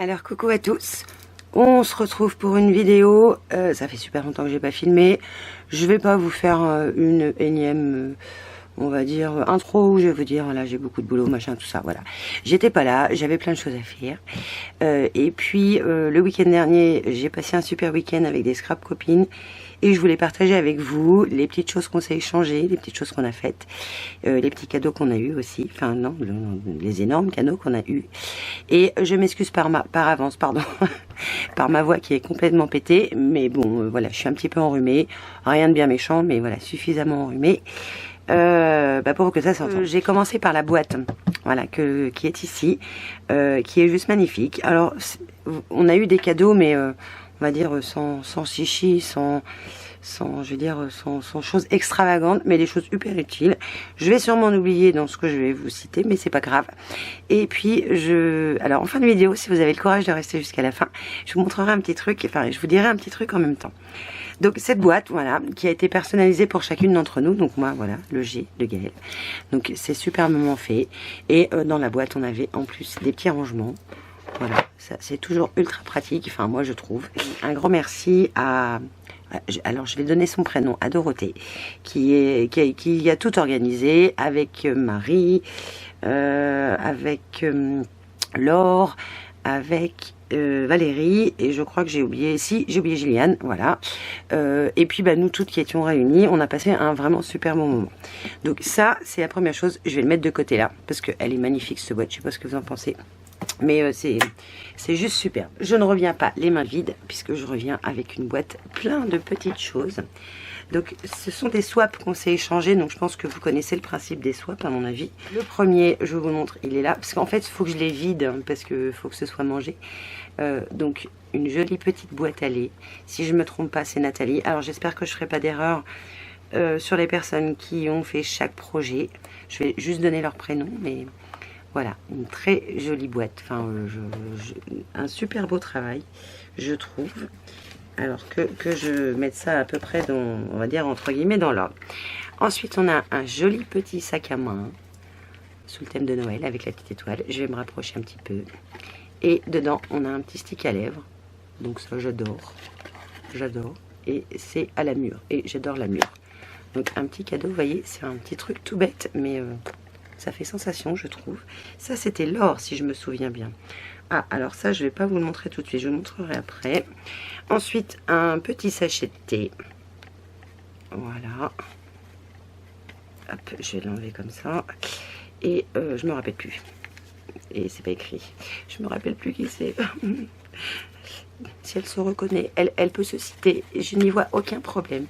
Alors coucou à tous, on se retrouve pour une vidéo, ça fait super longtemps que j'ai pas filmé, je vais pas vous faire une énième, on va dire, intro où je vais vous dire, là j'ai beaucoup de boulot, machin, tout ça, voilà. J'étais pas là, j'avais plein de choses à faire, et puis le week-end dernier, j'ai passé un super week-end avec des scrap copines, et je voulais partager avec vous les petites choses qu'on s'est échangées, les petites choses qu'on a faites, les petits cadeaux qu'on a eu aussi, enfin non, les énormes cadeaux qu'on a eu. Et je m'excuse par avance, pardon, par ma voix qui est complètement pétée, mais bon, voilà, je suis un petit peu enrhumée, rien de bien méchant, mais voilà, suffisamment enrhumée. Pour que ça s'entende. J'ai commencé par la boîte, voilà, qui est ici, qui est juste magnifique. Alors, on a eu des cadeaux, mais on va dire sans chichi, sans choses extravagantes, mais des choses hyper utiles. Je vais sûrement en oublier dans ce que je vais vous citer, mais c'est pas grave. Et puis, alors en fin de vidéo, si vous avez le courage de rester jusqu'à la fin, je vous montrerai un petit truc, enfin, je vous dirai un petit truc en même temps. Donc cette boîte, voilà, qui a été personnalisée pour chacune d'entre nous. Donc moi, voilà, le G de Gaëlle. Donc c'est superbement fait. Et dans la boîte, on avait en plus des petits rangements. Voilà, ça c'est toujours ultra pratique. Enfin, moi je trouve. Un grand merci à... Alors je vais donner son prénom à Dorothée, qui a tout organisé avec Marie, avec Laure, avec Valérie, et je crois que j'ai oublié, si j'ai oublié Gilliane, voilà. Et puis nous toutes qui étions réunies, on a passé un vraiment super bon moment. Donc ça c'est la première chose, je vais le mettre de côté là, parce qu'elle est magnifique cette boîte, je sais pas ce que vous en pensez. Mais c'est juste super. Je ne reviens pas les mains vides, puisque je reviens avec une boîte plein de petites choses. Donc ce sont des swaps qu'on s'est échangés, donc je pense que vous connaissez le principe des swaps à mon avis. Le premier, je vous le montre, il est là, parce qu'en fait il faut que je les vide, hein, parce qu'il faut que ce soit mangé. Donc une jolie petite boîte à lait, si je ne me trompe pas c'est Nathalie. Alors j'espère que je ne ferai pas d'erreur sur les personnes qui ont fait chaque projet. Je vais juste donner leur prénom, mais... Voilà, une très jolie boîte, enfin un super beau travail, je trouve. Alors que je mette ça à peu près dans, on va dire entre guillemets, dans l'ordre. Ensuite, on a un joli petit sac à main, sous le thème de Noël, avec la petite étoile. Je vais me rapprocher un petit peu. Et dedans, on a un petit stick à lèvres. Donc ça, j'adore. J'adore. Et c'est à la mûre. Et j'adore la mûre. Donc un petit cadeau, vous voyez, c'est un petit truc tout bête, mais... ça fait sensation, je trouve. Ça, c'était l'or, si je me souviens bien. Ah, alors ça, je vais pas vous le montrer tout de suite. Je vous le montrerai après. Ensuite, un petit sachet de thé. Voilà. Hop, je vais l'enlever comme ça. Et je me rappelle plus. Et c'est pas écrit. Je me rappelle plus qui c'est. Si elle se reconnaît, elle peut se citer. Je n'y vois aucun problème.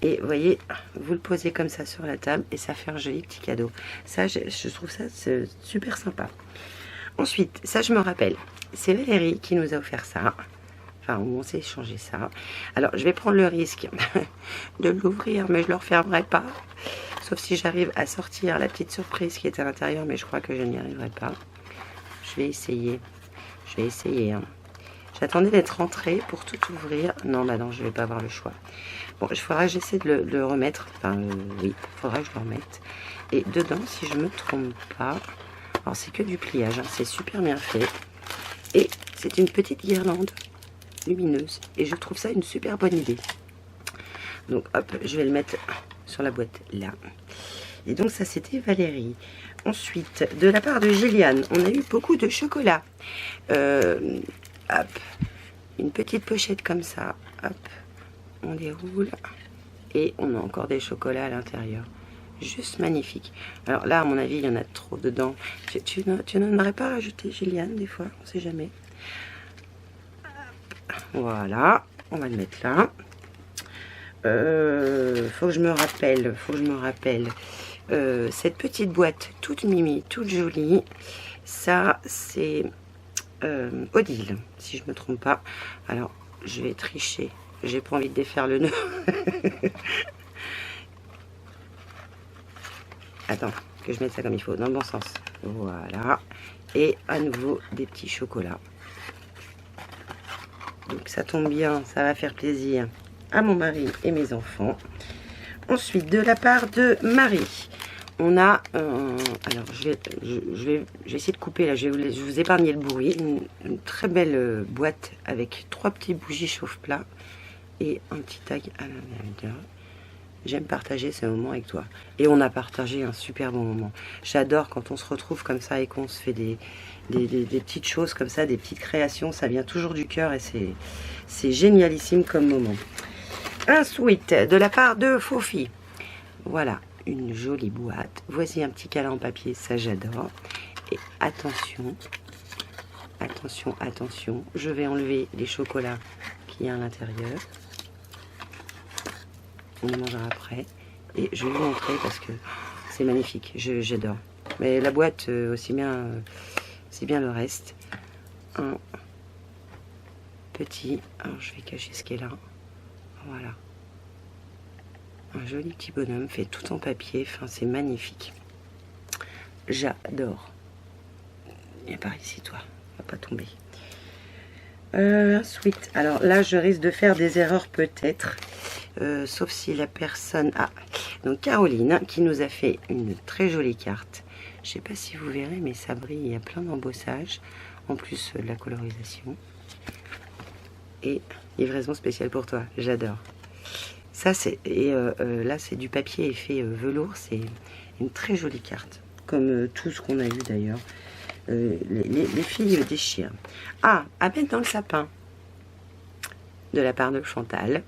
Et vous voyez, vous le posez comme ça sur la table et ça fait un joli petit cadeau. Ça, je trouve ça super sympa. Ensuite, ça je me rappelle, c'est Valérie qui nous a offert ça. Enfin, on s'est échangé ça. Alors, je vais prendre le risque de l'ouvrir, mais je ne le refermerai pas. Sauf si j'arrive à sortir la petite surprise qui est à l'intérieur, mais je crois que je n'y arriverai pas. Je vais essayer. Je vais essayer, hein. J'attendais d'être rentrée pour tout ouvrir. Non, bah non, je vais pas avoir le choix. Bon, il faudra que j'essaie de le remettre. Enfin, oui, il faudra que je le remette. Et dedans, si je me trompe pas... Alors, c'est que du pliage, hein, c'est super bien fait. Et c'est une petite guirlande lumineuse. Et je trouve ça une super bonne idée. Donc, hop, je vais le mettre sur la boîte là. Et donc, ça, c'était Valérie. Ensuite, de la part de Gilliane, on a eu beaucoup de chocolat. Hop, une petite pochette comme ça, hop, on déroule et on a encore des chocolats à l'intérieur, juste magnifique. Alors là, à mon avis, il y en a trop dedans. Tu n'en aurais pas rajouté, Gilliane, des fois, on sait jamais. Hop, voilà, on va le mettre là. Faut que je me rappelle, cette petite boîte toute mimi, toute jolie. Ça, c'est... Odile, si je me trompe pas. Alors, je vais tricher. J'ai pas envie de défaire le nœud. Attends, que je mette ça comme il faut, dans le bon sens. Voilà. Et à nouveau, des petits chocolats. Donc, ça tombe bien, ça va faire plaisir à mon mari et mes enfants. Ensuite, de la part de Marie, On a, alors je vais essayer de couper là, je vais vous épargner le bruit. Une très belle boîte avec 3 petites bougies chauffe-plat et un petit tag à l'intérieur. J'aime partager ce moment avec toi. Et on a partagé un super bon moment. J'adore quand on se retrouve comme ça et qu'on se fait des petites choses comme ça, des petites créations. Ça vient toujours du cœur et c'est génialissime comme moment. Un sweat de la part de Fofi. Voilà, une jolie boîte. Voici un petit câlin en papier, ça j'adore. Et attention, attention, attention. Je vais enlever les chocolats qu'il y a à l'intérieur. On les mangera après. Et je vais vous montrer parce que c'est magnifique. J'adore. Mais la boîte, aussi bien le reste. Un petit. Alors je vais cacher ce qui est là. Voilà. Un joli petit bonhomme fait tout en papier. Enfin, c'est magnifique. J'adore. Et par ici, toi. On va pas tomber. Sweet. Alors là, je risque de faire des erreurs peut-être. Sauf si la personne... Ah, donc Caroline qui nous a fait une très jolie carte. Je sais pas si vous verrez, mais ça brille, il y a plein d'embossages. En plus de la colorisation. Et livraison spéciale pour toi, j'adore. Ça c'est... Et là c'est du papier effet velours, c'est une très jolie carte. Comme tout ce qu'on a eu d'ailleurs. Les filles déchirent. Ah, à mettre dans le sapin. De la part de Chantal.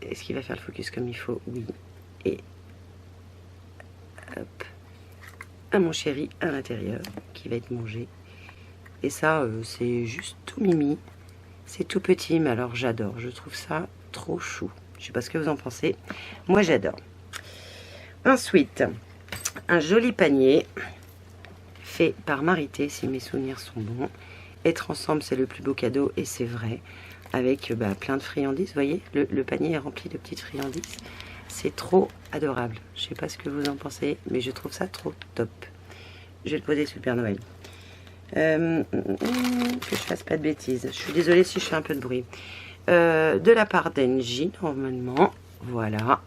Est-ce qu'il va faire le focus comme il faut? Oui. Et hop. À mon chéri à l'intérieur qui va être mangé. Et ça, c'est juste tout mimi. C'est tout petit, mais alors j'adore. Je trouve ça trop chou. Je sais pas ce que vous en pensez. Moi, j'adore. Ensuite, un joli panier fait par Marité, si mes souvenirs sont bons. Être ensemble, c'est le plus beau cadeau, et c'est vrai. Avec plein de friandises, vous voyez, le panier est rempli de petites friandises. C'est trop adorable. Je sais pas ce que vous en pensez, mais je trouve ça trop top. Je vais le poser sur le Père Noël. Que je fasse pas de bêtises. Je suis désolée si je fais un peu de bruit. De la part d'Engie, normalement. Voilà.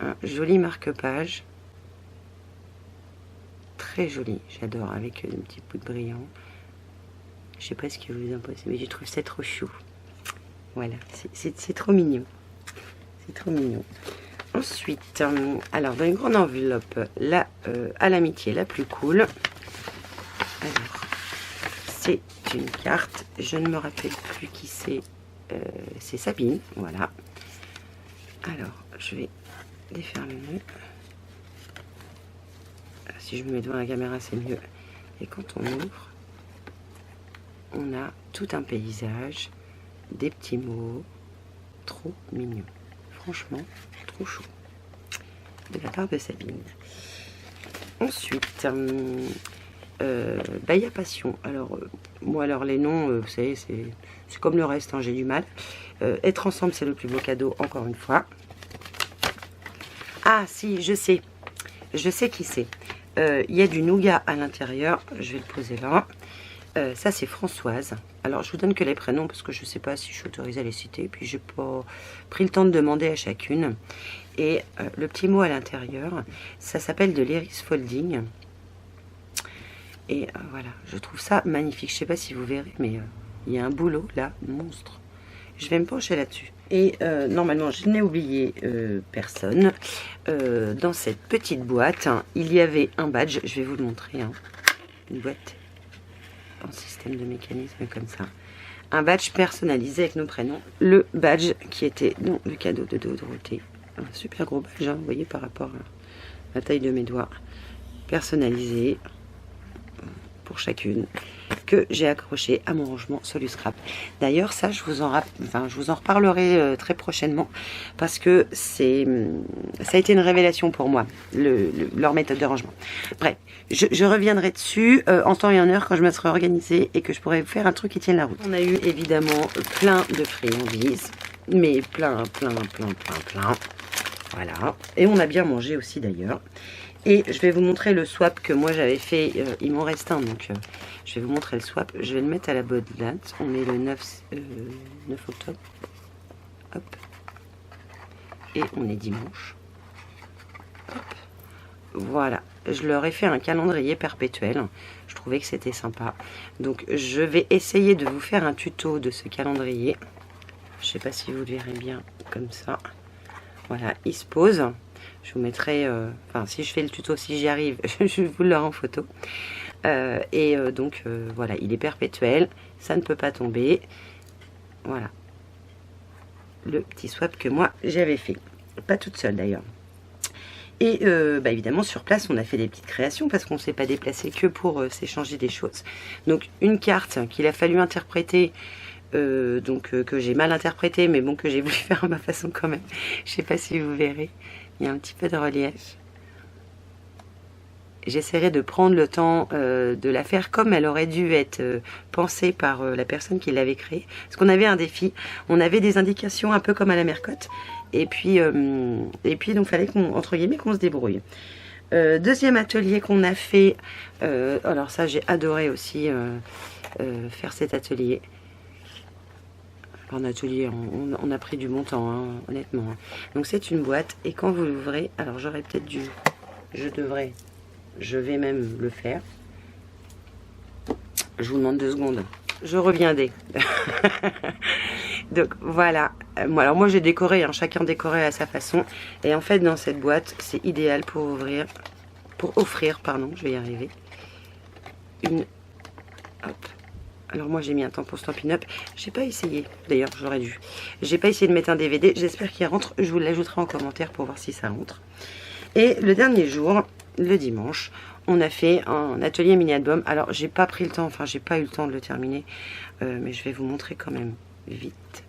Un joli marque-page. Très joli. J'adore, avec une petite poudre brillante. Je sais pas ce que vous en pensez, mais je trouve ça trop chou. Voilà, c'est trop mignon. C'est trop mignon. Ensuite, alors dans une grande enveloppe, là, à l'amitié la plus cool. Alors, c'est une carte. Je ne me rappelle plus qui c'est. C'est Sabine, voilà. Alors, je vais défaire le nœud. Si je me mets devant la caméra, c'est mieux. Et quand on ouvre, on a tout un paysage. Des petits mots, trop mignons. Franchement, trop chou. De la part de Sabine. Ensuite, Baya Passion. Alors, moi, alors les noms, vous savez, c'est comme le reste, hein, j'ai du mal. Être ensemble, c'est le plus beau cadeau, encore une fois. Ah, si, je sais. Je sais qui c'est. Il y a du nougat à l'intérieur. Je vais le poser là. Ça c'est Françoise. Alors je vous donne que les prénoms parce que je ne sais pas si je suis autorisée à les citer. Puis j'ai pas pris le temps de demander à chacune. Et le petit mot à l'intérieur, ça s'appelle de l'iris folding. Et voilà, je trouve ça magnifique. Je ne sais pas si vous verrez, mais il y a un boulot là, monstre. Je vais me pencher là-dessus. Et normalement, je n'ai oublié personne. Dans cette petite boîte, hein, il y avait un badge. Je vais vous le montrer. Hein. Une boîte en système de mécanisme comme ça. Un badge personnalisé avec nos prénoms. Le badge qui était dans le cadeau de Dorothée. Un super gros badge, hein, vous voyez, par rapport à la taille de mes doigts. Personnalisé pour chacune. Que j'ai accroché à mon rangement Soluscrap. D'ailleurs, ça, je vous en reparlerai très prochainement parce que ça a été une révélation pour moi, leur méthode de rangement. Bref, je reviendrai dessus en temps et en heure quand je me serai organisée et que je pourrai faire un truc qui tienne la route. On a eu évidemment plein de friandises, mais plein. Voilà. Et on a bien mangé aussi d'ailleurs. Et je vais vous montrer le swap que moi j'avais fait. Il m'en reste un, donc je vais vous montrer le swap. Je vais le mettre à la bonne date. On est le 9 octobre. Hop. Et on est dimanche. Hop. voilà, je leur ai fait un calendrier perpétuel. Je trouvais que c'était sympa. Donc je vais essayer de vous faire un tuto de ce calendrier. Je sais pas si vous le verrez bien comme ça. Voilà, il se pose. Je vous mettrai, enfin si je fais le tuto, si j'y arrive, je vous le rends en photo. Donc voilà, il est perpétuel, ça ne peut pas tomber. Voilà, le petit swap que moi j'avais fait, pas toute seule d'ailleurs. Et évidemment sur place on a fait des petites créations parce qu'on ne s'est pas déplacé que pour s'échanger des choses. Donc une carte qu'il a fallu interpréter, que j'ai mal interprété, mais bon, que j'ai voulu faire à ma façon quand même. Je sais pas si vous verrez, il y a un petit peu de relief. J'essaierai de prendre le temps de la faire comme elle aurait dû être pensée par la personne qui l'avait créée. Parce qu'on avait un défi, on avait des indications un peu comme à la Mercotte. Et puis donc fallait qu'on, entre guillemets, qu'on se débrouille. Deuxième atelier qu'on a fait, alors ça j'ai adoré aussi faire cet atelier. En atelier, on a pris du bon temps, hein, honnêtement. Donc c'est une boîte et quand vous l'ouvrez, alors j'aurais peut-être dû, je vais même le faire. Je vous demande 2 secondes. Je reviens dès. Donc voilà. Alors moi j'ai décoré, hein, chacun décoré à sa façon. Et en fait dans cette boîte, c'est idéal pour offrir, pardon, je vais y arriver. Hop. Alors moi j'ai mis un temps pour Stampin' Up. J'ai pas essayé, d'ailleurs j'aurais dû. J'ai pas essayé de mettre un DVD. J'espère qu'il rentre. Je vous l'ajouterai en commentaire pour voir si ça rentre. Et le dernier jour, le dimanche, on a fait un atelier mini-album. Alors j'ai pas pris le temps, enfin j'ai pas eu le temps de le terminer. Mais je vais vous montrer quand même vite.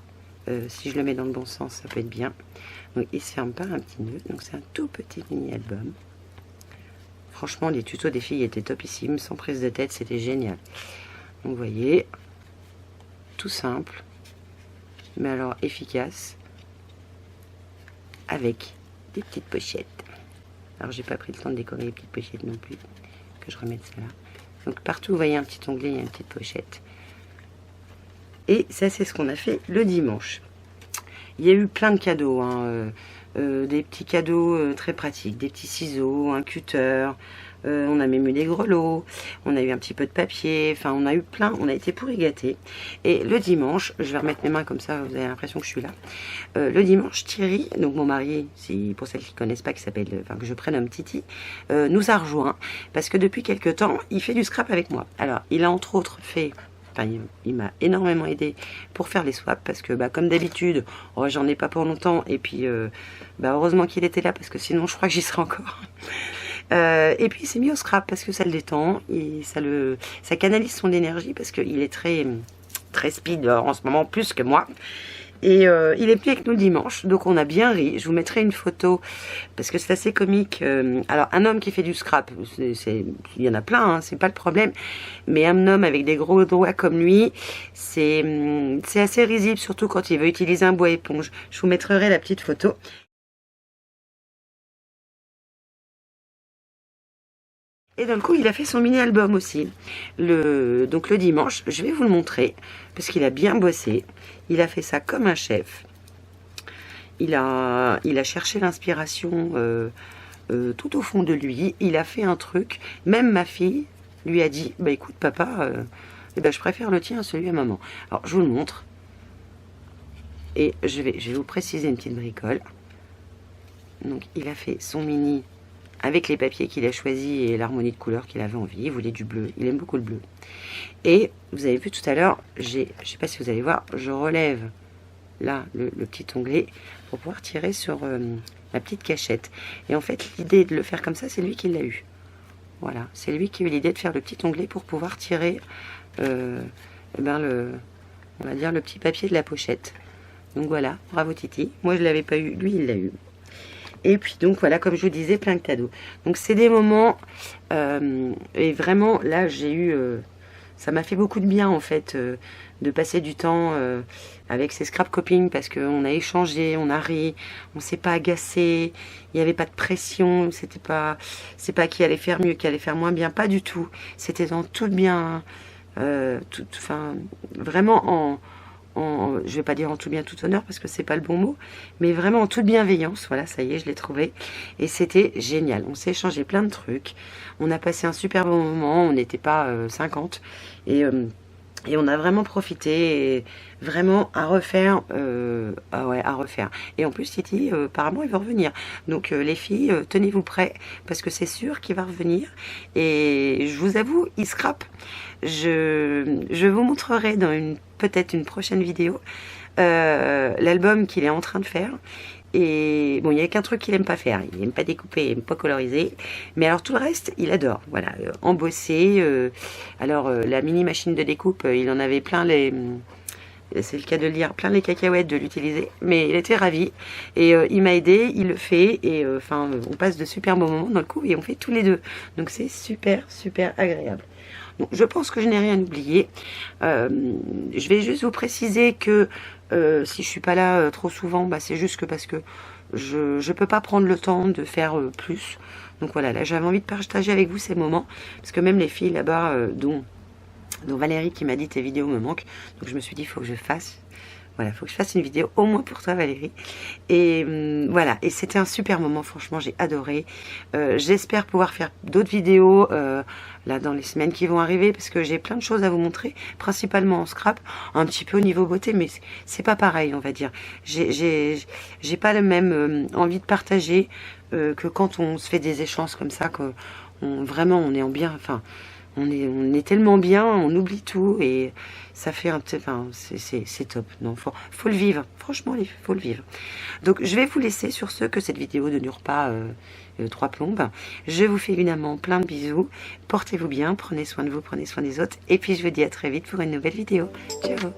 Si je le mets dans le bon sens, ça peut être bien. Donc il se ferme pas un petit nœud. Donc c'est un tout petit mini-album. Franchement les tutos des filles étaient topissimes. Sans prise de tête, c'était génial. Donc vous voyez, tout simple, mais alors efficace, avec des petites pochettes. Alors j'ai pas pris le temps de décorer les petites pochettes non plus, que je remette ça là. Donc partout vous voyez un petit onglet, il y a une petite pochette. Et ça c'est ce qu'on a fait le dimanche. Il y a eu plein de cadeaux, hein, des petits cadeaux très pratiques, des petits ciseaux, un cutter. On a même eu des grelots, on a eu un petit peu de papier, enfin on a eu plein, on a été pourri gâtés. Et le dimanche, je vais remettre mes mains comme ça, vous avez l'impression que je suis là. Le dimanche, Thierry, donc mon mari, si pour celles qui ne connaissent pas, qui s'appelle, enfin que je prénomme Titi, nous a rejoint parce que depuis quelques temps, il fait du scrap avec moi. Alors, il a entre autres fait, enfin il m'a énormément aidé pour faire les swaps parce que comme d'habitude, oh, j'en ai pas pour longtemps et puis heureusement qu'il était là parce que sinon je crois que j'y serais encore. Et puis il s'est mis au scrap parce que ça le détend et ça canalise son énergie parce qu'il est très speed en ce moment, plus que moi. Et il est venu avec nous le dimanche, donc on a bien ri. Je vous mettrai une photo parce que c'est assez comique. Alors un homme qui fait du scrap, il y en a plein, hein, c'est pas le problème. Mais un homme avec des gros doigts comme lui, c'est assez risible, surtout quand il veut utiliser un bois éponge. Je vous mettrai la petite photo. Et d'un coup, il a fait son mini-album aussi. Donc le dimanche, je vais vous le montrer, parce qu'il a bien bossé. Il a fait ça comme un chef. Il a cherché l'inspiration tout au fond de lui. Il a fait un truc. Même ma fille lui a dit, bah écoute papa, je préfère le tien à celui à maman. Alors je vous le montre. Et je vais vous préciser une petite bricole. Donc il a fait son mini avec les papiers qu'il a choisi et l'harmonie de couleurs qu'il avait envie. Il voulait du bleu, il aime beaucoup le bleu. Et vous avez vu tout à l'heure, je ne sais pas si vous allez voir, je relève là le petit onglet pour pouvoir tirer sur la petite cachette. Et en fait, l'idée de le faire comme ça, c'est lui qui l'a eu. Voilà, c'est lui qui a eu l'idée de faire le petit onglet pour pouvoir tirer on va dire le petit papier de la pochette. Donc voilà, bravo Titi. Moi je l'avais pas eu, lui il l'a eu. Et puis donc voilà, comme je vous disais, plein de cadeaux. Donc c'est des moments, et vraiment là j'ai eu, ça m'a fait beaucoup de bien en fait, de passer du temps avec ces scrap coping parce qu'on a échangé, on a ri, on s'est pas agacé, il n'y avait pas de pression, c'est pas qui allait faire mieux, qui allait faire moins bien, pas du tout. C'était dans tout bien, enfin vraiment je vais pas dire en tout bien, tout honneur, parce que c'est pas le bon mot, mais vraiment en toute bienveillance. Voilà, ça y est, je l'ai trouvé. Et c'était génial. On s'est échangé plein de trucs. On a passé un super bon moment. On n'était pas 50. Et on a vraiment profité, et vraiment à refaire, ah ouais, à refaire. Et en plus, Titi, apparemment, il va revenir. Donc les filles, tenez-vous prêts, parce que c'est sûr qu'il va revenir. Et je vous avoue, il scrape. Je vous montrerai dans peut-être une prochaine vidéo l'album qu'il est en train de faire. Et bon, il n'y a qu'un truc qu'il aime pas faire. Il aime pas découper, il aime pas coloriser. Mais alors tout le reste, il adore. Voilà, embosser. La mini machine de découpe, il en avait plein c'est le cas de le dire, plein les cacahuètes de l'utiliser. Mais il était ravi. Et il m'a aidé, il le fait. Et enfin, on passe de super bons moments dans le coup et on fait tous les deux. Donc c'est super, super agréable. Donc, je pense que je n'ai rien oublié. Je vais juste vous préciser que si je suis pas là trop souvent, bah, c'est juste que parce que je peux pas prendre le temps de faire plus. Donc voilà, là j'avais envie de partager avec vous ces moments, parce que même les filles là-bas, dont Valérie qui m'a dit tes vidéos me manquent, donc je me suis dit il faut que je fasse. Voilà, il faut que je fasse une vidéo au moins pour toi Valérie. Et voilà, et c'était un super moment, franchement j'ai adoré. J'espère pouvoir faire d'autres vidéos là dans les semaines qui vont arriver, parce que j'ai plein de choses à vous montrer, principalement en scrap, un petit peu au niveau beauté, mais c'est pas pareil on va dire. J'ai pas le même envie de partager que quand on se fait des échanges comme ça, que vraiment on est en bien, enfin... On est tellement bien, on oublie tout et ça fait enfin, c'est top. Non, faut le vivre. Franchement, il faut le vivre. Donc, je vais vous laisser sur ce, que cette vidéo ne dure pas 3 plombes. Je vous fais évidemment plein de bisous. Portez-vous bien, prenez soin de vous, prenez soin des autres. Et puis, je vous dis à très vite pour une nouvelle vidéo. Ciao!